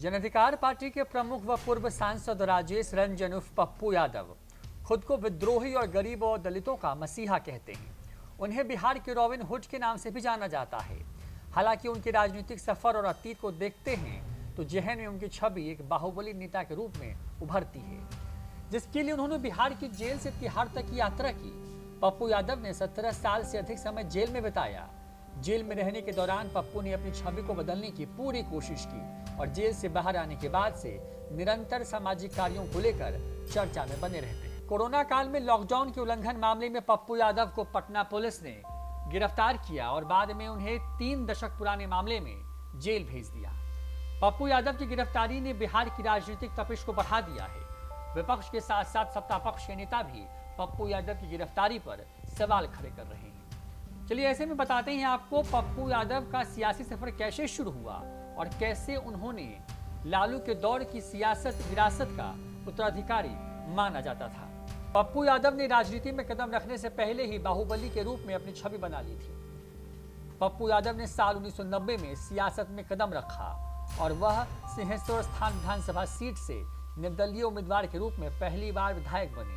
जन अधिकार पार्टी के प्रमुख व पूर्व सांसद राजेश रंजन उर्फ पप्पू यादव खुद को विद्रोही और गरीब और दलितों का मसीहा कहते हैं। उन्हें बिहार के रॉबिन हुड के नाम से भी जाना जाता है। हालांकि उनके राजनीतिक सफर और अतीत को देखते हैं तो जहन में उनकी छवि एक बाहुबली नेता के रूप में उभरती है, जिसके लिए उन्होंने बिहार की जेल से तिहाड़ तक की यात्रा की। पप्पू यादव ने 17 साल से अधिक समय जेल में बिताया। जेल में रहने के दौरान पप्पू ने अपनी छवि को बदलने की पूरी कोशिश की और जेल से बाहर आने के बाद से निरंतर सामाजिक कार्यों को लेकर चर्चा में बने रहते हैं। कोरोना काल में लॉकडाउन के उल्लंघन मामले में पप्पू यादव को पटना पुलिस ने गिरफ्तार किया और बाद में उन्हें 3 दशक पुराने मामले में जेल भेज दिया। पप्पू यादव की गिरफ्तारी ने बिहार की राजनीतिक तपिश को बढ़ा दिया है। विपक्ष के साथ साथ सत्ता पक्ष के नेता भी पप्पू यादव की गिरफ्तारी पर सवाल खड़े कर रहे हैं। चलिए ऐसे में बताते हैं आपको पप्पू यादव का सियासी सफर कैसे शुरू हुआ और कैसे उन्होंने लालू के दौर की सियासत विरासत का उत्तराधिकारी माना जाता था। पप्पू यादव ने राजनीति में कदम रखने से पहले ही बाहुबली के रूप में अपनी छवि बना ली थी। पप्पू यादव ने साल 1990 में सियासत में कदम रखा और वह सिंहेश्वर स्थान विधानसभा सीट से निर्दलीय उम्मीदवार के रूप में पहली बार विधायक बने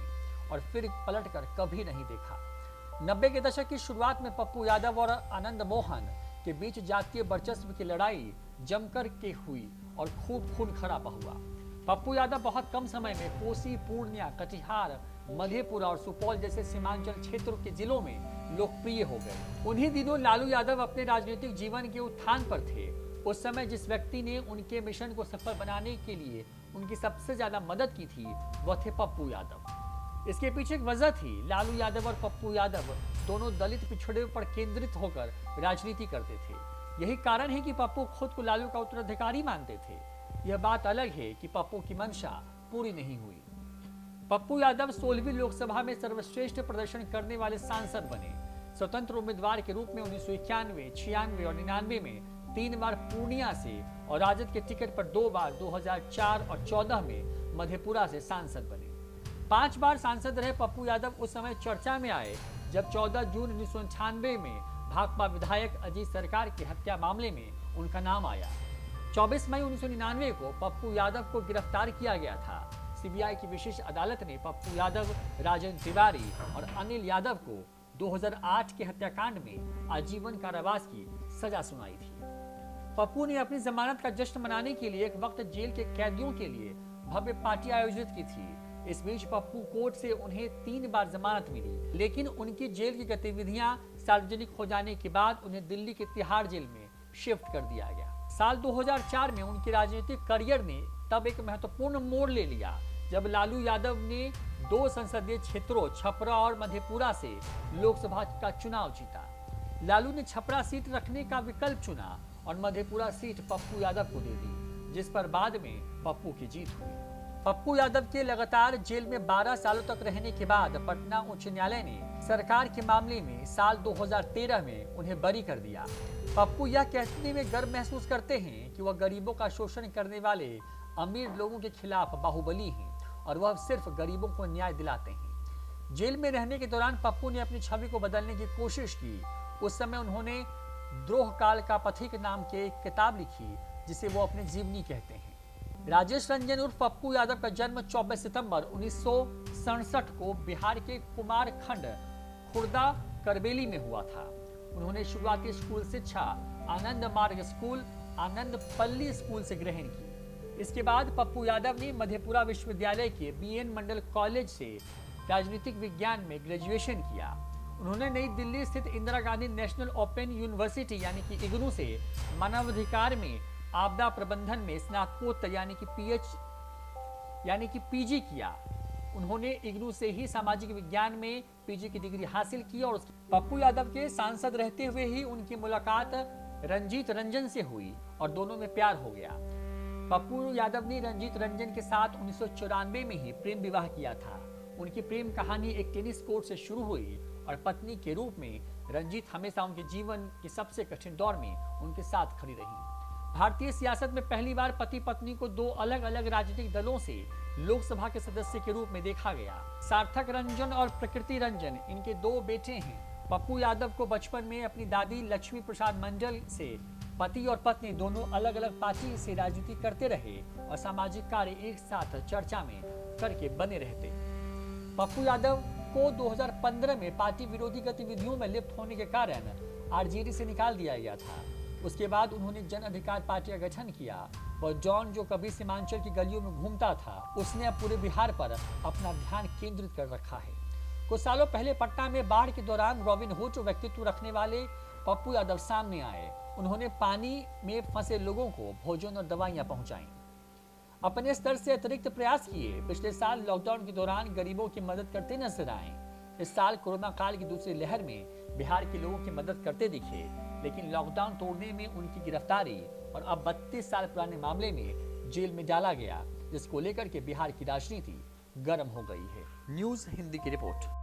और फिर पलटकर कभी नहीं देखा। 90 के दशक की शुरुआत में पप्पू यादव और आनंद मोहन के बीच जातीय वर्चस्व की लड़ाई जमकर के हुई और खूब खून खराबा हुआ। पप्पू यादव बहुत कम समय में कोसी, पूर्णिया, कटिहार, मधेपुरा और सुपौल जैसे सीमांचल क्षेत्रों के जिलों में लोकप्रिय हो गए। उन्हीं दिनों लालू यादव अपने राजनीतिक जीवन के उत्थान पर थे। उस समय जिस व्यक्ति ने उनके मिशन को सफल बनाने के लिए उनकी सबसे ज्यादा मदद की थी वह थे पप्पू यादव। इसके पीछे एक वजह थी। लालू यादव और पप्पू यादव दोनों दलित पिछड़े पर केंद्रित होकर राजनीति करते थे। यही कारण है कि पप्पू खुद को लालू का उत्तराधिकारी मानते थे। यह बात अलग है कि पप्पू की मंशा पूरी नहीं हुई। पप्पू यादव 16वीं लोकसभा में सर्वश्रेष्ठ प्रदर्शन करने वाले सांसद बने। स्वतंत्र उम्मीदवार के रूप में 1991, 96 और 99 में 3 बार पूर्णिया से और राजद के टिकट पर 2 बार 2004 और 14 में मधेपुरा से सांसद बने। 5 बार सांसद रहे पप्पू यादव उस समय चर्चा में आए जब 14 जून 1998 में भाकपा विधायक अजीत सरकार की हत्या मामले में उनका नाम आया। 24 मई 1999 को पप्पू यादव को गिरफ्तार किया गया था। सीबीआई की विशेष अदालत ने पप्पू यादव, राजेंद्र तिवारी और अनिल यादव को 2008 के हत्याकांड में आजीवन कारावास की सजा सुनाई थी। पप्पू ने अपनी जमानत का जश्न मनाने के लिए एक वक्त जेल के कैदियों के लिए भव्य पार्टी आयोजित की थी। इस बीच पप्पू कोर्ट से उन्हें 3 बार जमानत मिली, लेकिन उनकी जेल की गतिविधियां सार्वजनिक हो जाने के बाद उन्हें दिल्ली के तिहाड़ जेल में शिफ्ट कर दिया गया। साल 2004 में उनके राजनीतिक करियर ने तब एक महत्वपूर्ण मोड़ ले लिया जब लालू यादव ने 2 संसदीय क्षेत्रों छपरा और मधेपुरा से लोकसभा का चुनाव जीता। लालू ने छपरा सीट रखने का विकल्प चुना और मधेपुरा सीट पप्पू यादव को दे दी, जिस पर बाद में पप्पू की जीत हुई। पप्पू यादव के लगातार जेल में 12 सालों तक रहने के बाद पटना उच्च न्यायालय ने सरकार के मामले में साल 2013 में उन्हें बरी कर दिया। पप्पू यह कहने में गर्व महसूस करते हैं कि वह गरीबों का शोषण करने वाले अमीर लोगों के खिलाफ बाहुबली हैं और वह सिर्फ गरीबों को न्याय दिलाते हैं। जेल में रहने के दौरान पप्पू ने अपनी छवि को बदलने की कोशिश की। उस समय उन्होंने द्रोह काल का पथिक नाम की एक किताब लिखी जिसे वो अपनी जीवनी कहते हैं। राजेश रंजन उर्फ पप्पू यादव का जन्म 24 सितंबर 1967 को बिहार के कुमारखंड खुर्दा करबेली में हुआ था। उन्होंने शुरुआती स्कूल शिक्षा आनंद मार्ग स्कूल, आनंद पल्ली स्कूल से ग्रहण की। इसके बाद पप्पू यादव ने मधेपुरा विश्वविद्यालय के बीएन मंडल कॉलेज से राजनीतिक विज्ञान में ग्रेजुएशन किया। उन्होंने नई दिल्ली स्थित Indira Gandhi national open university यानी कि इग्नू से मानवाधिकार में आपदा प्रबंधन में स्नातकोत्तर यानी कि पीजी किया। उन्होंने इग्नू से ही सामाजिक विज्ञान में पीजी की डिग्री हासिल की और पप्पू यादव के सांसद रहते हुए ही उनकी मुलाकात रंजीत रंजन से हुई और दोनों में प्यार हो गया। पप्पू यादव ने रंजीत रंजन के साथ 1994 में ही प्रेम विवाह किया था। उनकी प्रेम कहानी एक टेनिस कोर्ट से शुरू हुई और पत्नी के रूप में रंजीत हमेशा उनके जीवन के सबसे कठिन दौर में उनके साथ खड़ी रही। भारतीय सियासत में पहली बार पति पत्नी को 2 अलग अलग राजनीतिक दलों से लोकसभा के सदस्य के रूप में देखा गया। सार्थक रंजन और प्रकृति रंजन इनके 2 बेटे हैं। पप्पू यादव को बचपन में अपनी दादी लक्ष्मी प्रसाद मंडल से पति और पत्नी दोनों अलग अलग पार्टी से राजनीति करते रहे और सामाजिक कार्य एक साथ चर्चा में करके बने रहते। पप्पू यादव को 2015 में पार्टी विरोधी गतिविधियों में लिप्त होने के कारण आरजेडी से निकाल दिया गया था। उसके बाद उन्होंने जन अधिकार पार्टी का गठन किया। वह जॉन जो कभी सीमांचल की गलियों में घूमता था, उसने अब पूरे बिहार पर अपना ध्यान केंद्रित कर रखा है। कुछ सालों पहले पटना में बाढ़ के दौरान रॉबिन हुड व्यक्तित्व रखने वाले पप्पू यादव सामने आए। उन्होंने पानी में फंसे लोगों को भोजन और दवाइयां पहुंचाई, अपने स्तर से अतिरिक्त प्रयास किए। पिछले साल लॉकडाउन के दौरान गरीबों की मदद करते नजर आए। इस साल कोरोना काल की दूसरी लहर में बिहार के लोगों की मदद करते दिखे, लेकिन लॉकडाउन तोड़ने में उनकी गिरफ्तारी और अब 32 साल पुराने मामले में जेल में डाला गया, जिसको लेकर के बिहार की राजनीति गर्म हो गई है। न्यूज़ हिंदी की रिपोर्ट।